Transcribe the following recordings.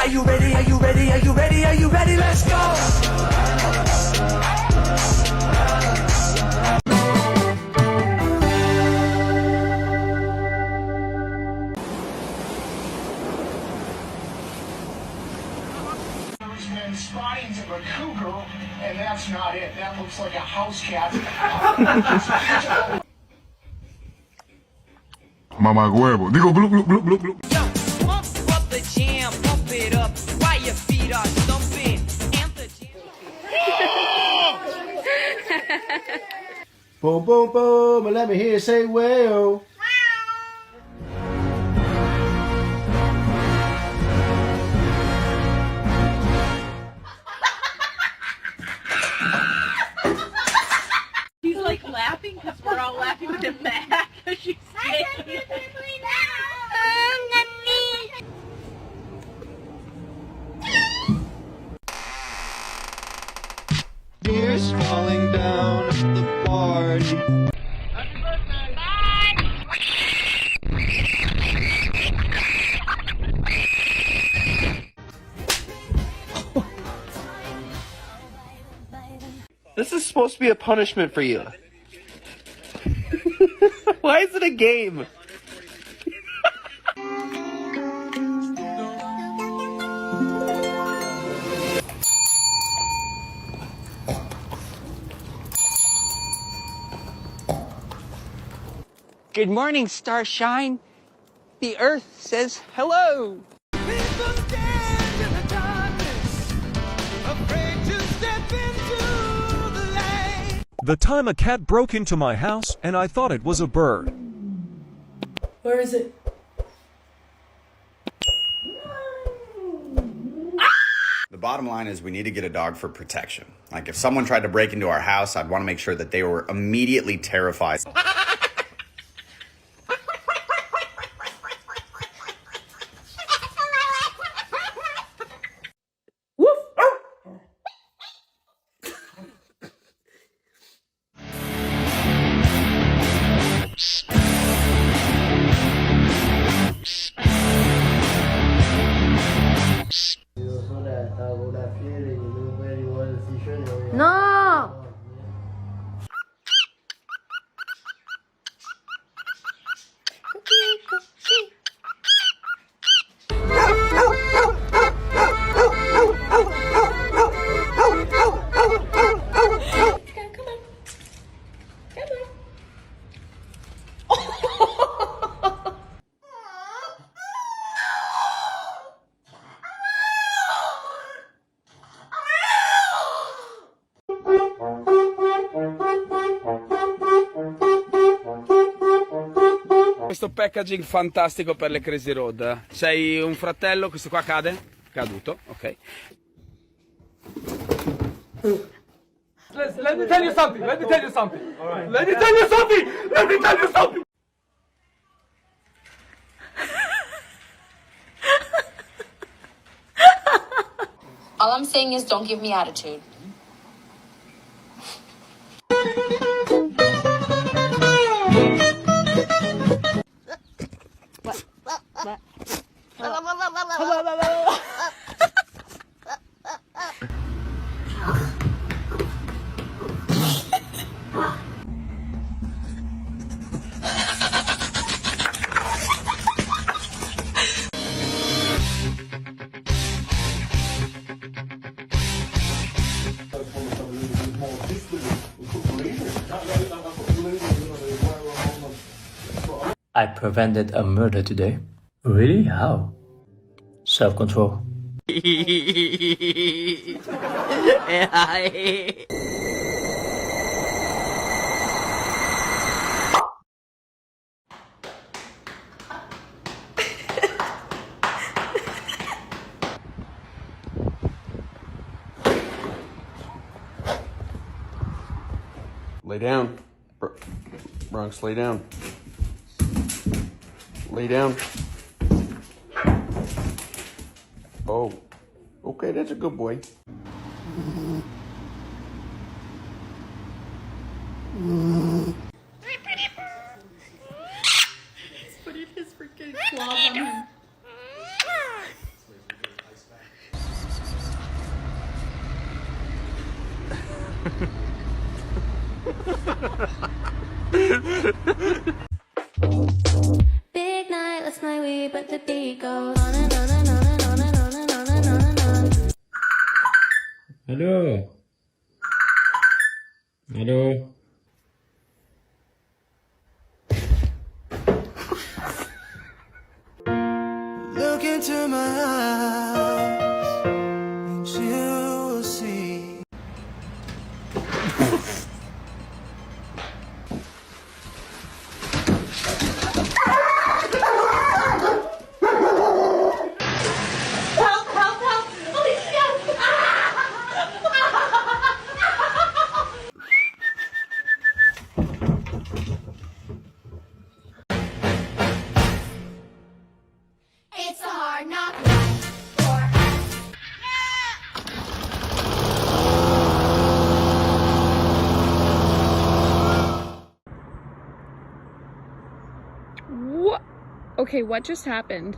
Are you ready? Are you ready? Are you ready? Are you ready? Let's go! There's been sightings of a cougar, and that's not it. That looks like a house cat. Mamá huevo. Digo, glup, glup, glup, glup, glup. Yo, pump up the jam, pump it up while your feet are thumping. And the jam. Boom, boom, boom, and let me hear you say, well. She's like laughing because we're all laughing with him back because she's saying Tears falling down at the party. Happy birthday! This is supposed to be a punishment for you. Why is it a game? Good morning, Starshine. The Earth says hello. People stand in the darkness, afraid to step into the light. The time a cat broke into my house and I thought it was a bird. Where is it? The bottom line is we need to get a dog for protection. Like if someone tried to break into our house, I'd want to make sure that they were immediately terrified. No! Questo packaging fantastico per le Crazy Road. Sei un fratello, questo qua cade? Caduto, ok. Let me tell you something. Let me tell you something. All right. Let me tell you something. Let me tell you something. All I'm saying is don't give me attitude. I prevented a murder today. Really? How? Self-control. Lay down. Bronx, lay down. Lay down. Oh, okay, that's a good boy. Putting his freaking claws on him. Big night, let's my way, but the beat goes on and on and on and on and on and on and on and on. Hello. Hello. Look into my eyes, and you'll see. Help, help, help! Alicia! It's a hard knock life for us. What? Okay, what just happened?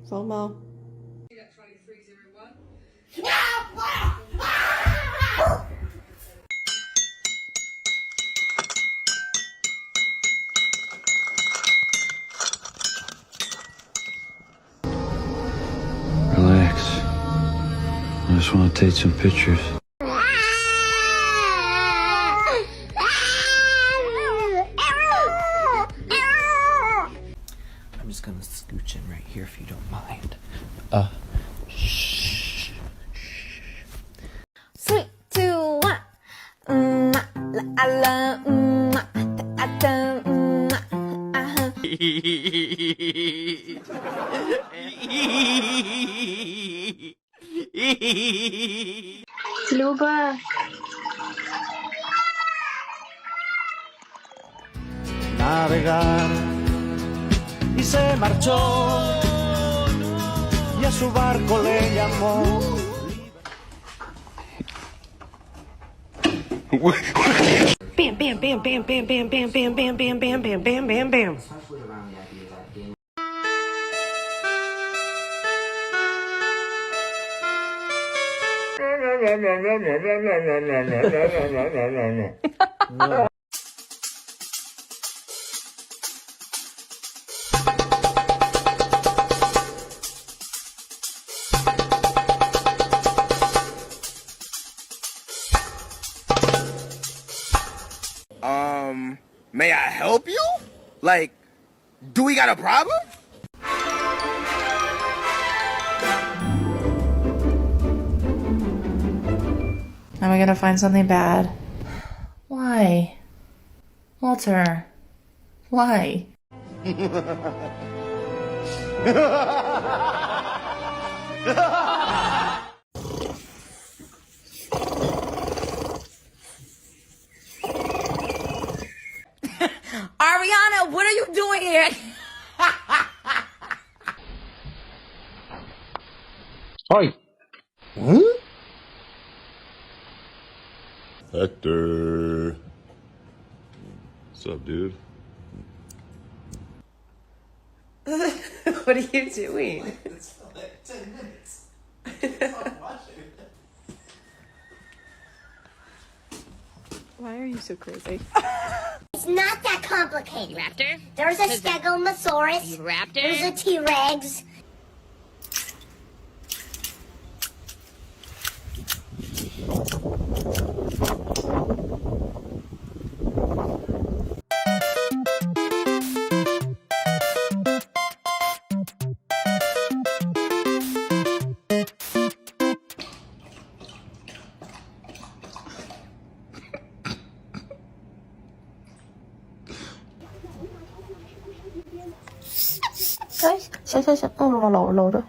FOMO. Relax. I just want to take some pictures. I'm just gonna scooch in right here if you don't mind. Shh. 3, 2, 1. I love. Luba. Navegar y se marchó y a su barco le llamó. Bam, bam, bam, bam, bam, bam, bam, bam, bam, bam, bam, bam, bam, bam, bam. May I help you? Like, do we got a problem? Am I gonna find something bad? Why? Walter. Why? Ariana, what are you doing here? Hi. Hector. What's up, dude? What are you doing? It's like 10 minutes. Why are you so crazy? It's not that complicated. Raptor? There's a Stegosaurus. Raptor? There's a T-Rex. lâu đó.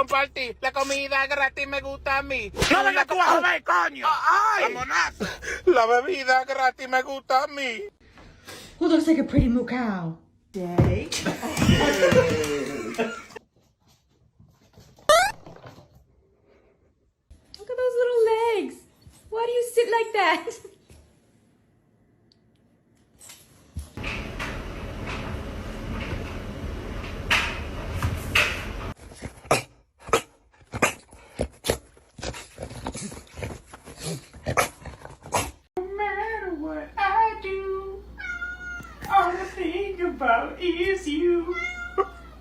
compartir. La comida gratis me gusta a mí. ¡No vengas tú a joder, coño! ¡Ay! ¡Ramonazo! La bebida gratis me gusta a mí. Who looks like a pretty moo cow? Daddy. Look at those little legs. Why do you sit like that? No matter what I do, all I think about is you.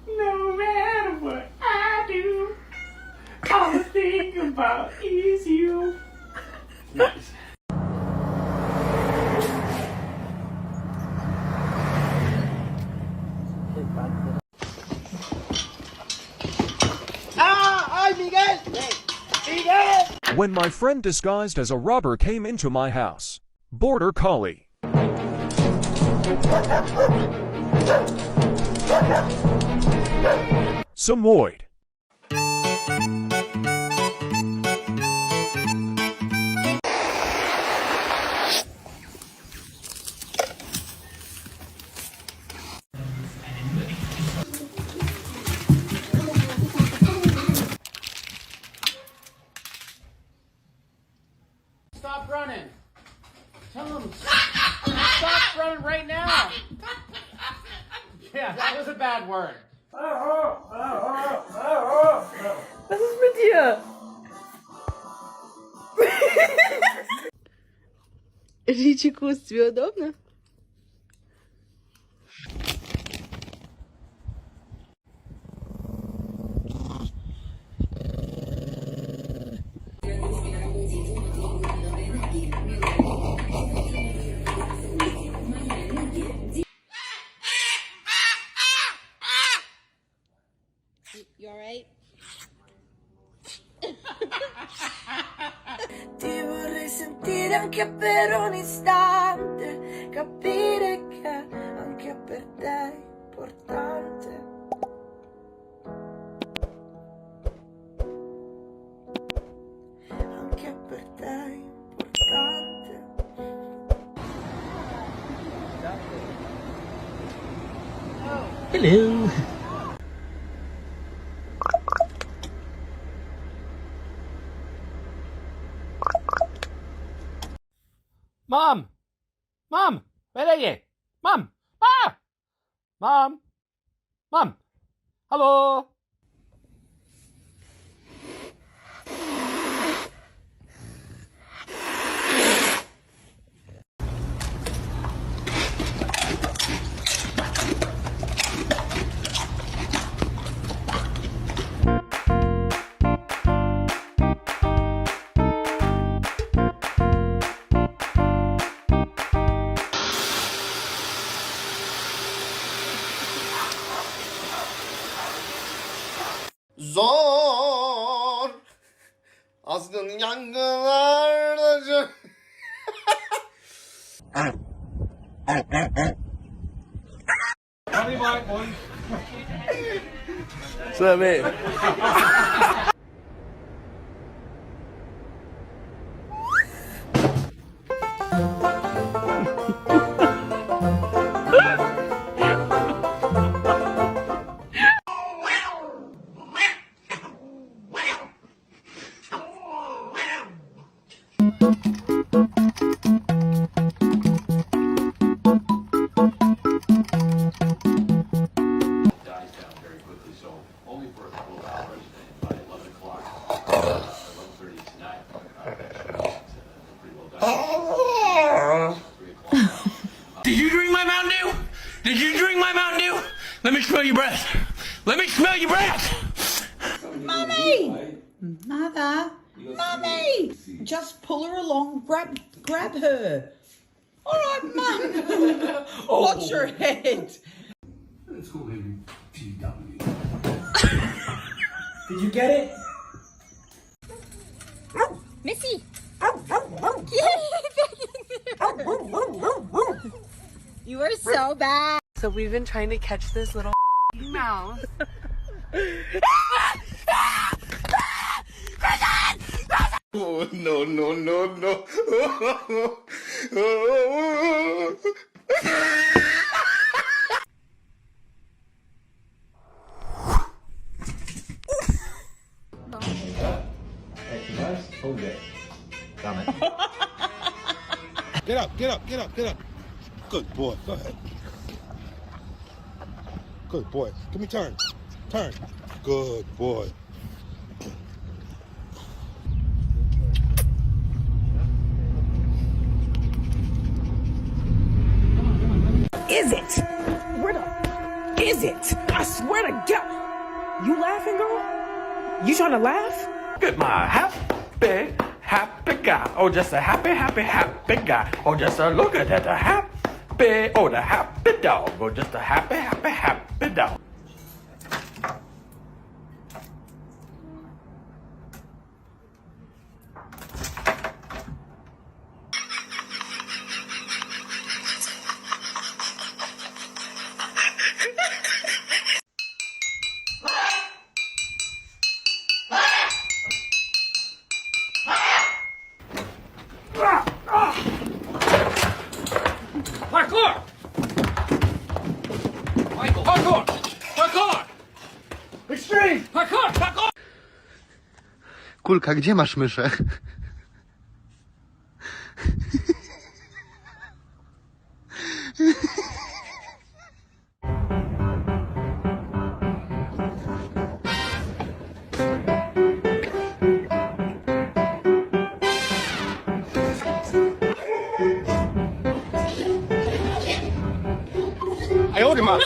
No matter what I do, all I think about is you. Nice. When my friend disguised as a robber came into my house. Border Collie. Samoyed. Stop running. Tell him. Stop running right now. Yeah, that was a bad word. Was ist mit dir? Ричику тебе удобно? You alright? Ti vorrei sentire anche per un istante, capire che anche per te è importante. Anche per te è importante. Hello. Mom! Mom! Where are you? Mom! Ah! Mom! Mom! Hello! Zor azgın yangınlarda Sabe? Did you drink my Mountain Dew? Did you drink my Mountain Dew? Let me smell your breath. Let me smell your breath. Mommy! Mother! Mommy! Just pull her along, grab her. All right, Mum. Watch your head. Let's go in TW. Did you get it? Missy! You are so bad. So we've been trying to catch this little mouse. Oh, no, no, no, no. Get up, get up, get up, get up. Good boy. Go ahead. Good boy. Give me turn. Turn. Good boy. Is it? Where the is it? I swear to God. You laughing, girl? You trying to laugh? Look at my happy guy. Oh, just a happy guy. Oh, just a look at that, the happy dog. Oh, just a happy dog. Parkour! Michael, parkour! Parkour! Extreme! Parkour! Parkour! Kulka, gdzie masz myszę? I owed him up.